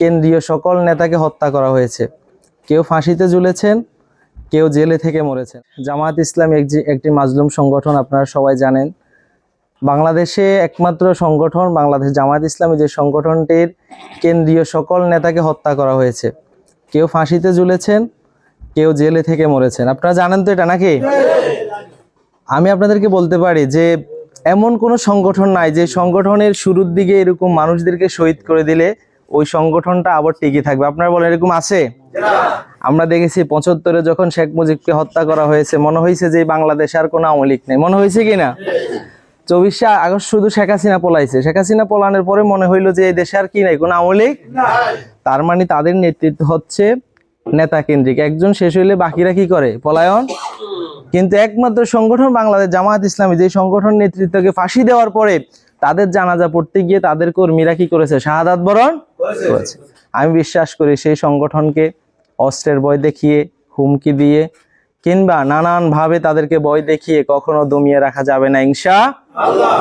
কেন্দ্রীয় সকল নেতাকে হত্যা করা হয়েছে। কেউ ফাঁসিতে ঝুলেছেন, কেউ জেলে থেকে মরেছেন। জামায়াত ইসলামী একটি মাজলুম সংগঠন, আপনারা সবাই জানেন। বাংলাদেশে একমাত্র সংগঠন বাংলাদেশ জামায়াত ইসলামী, যে সংগঠনটির কেন্দ্রীয় সকল নেতাকে হত্যা করা হয়েছে। কেউ ফাঁসিতে ঝুলেছেন, কেউ জেলে থেকে মরেছেন। আপনারা জানেন তো এটা, নাকি? আমি আপনাদেরকে বলতে পারি যে এমন কোনো সংগঠন নাই যে সংগঠনের শুরুর দিকে এরকম মানুষদেরকে শহীদ করে দিলে ওই সংগঠনটা আবার টিকে থাকবে। আপনারা বলেন এরকম আছে? আমরা দেখেছি 75-এ যখন শেখ মুজিবকে হত্যা করা হয়েছে, মনে হয়েছে যে বাংলাদেশে আর কোনো আওয়ামী লীগ নেই। মনে হয়েছে কিনা? 24শে আগস্ট শুধু শেখ হাসিনা পলাইছে। শেখ হাসিনা পলানোর পরে মনে হইলো যে এই দেশে আর কি নাই, কোনো আওয়ামী লীগ। তার মানে তাদের নেতৃত্ব হচ্ছে নেতা কেন্দ্রিক। একজন শেষ হইলে বাকিরা কি করে? পলায়ন। কিন্তু একমাত্র সংগঠন বাংলাদেশ জামায়াত ইসলামী, যে সংগঠন নেতৃত্বকে ফাঁসি দেওয়ার পরে তাদের জানাজা পড়তে গিয়ে তাদের কর্মীরা কি করেছে? শাহাদাত বরণ করেছে। আমি বিশ্বাস করি সেই সংগঠনকে অস্ত্রের ভয় দেখিয়ে, হুমকি দিয়ে কিংবা নানান ভাবে তাদেরকে ভয় দেখিয়ে কখনো দমিয়ে রাখা যাবে না, ইনশাআল্লাহ।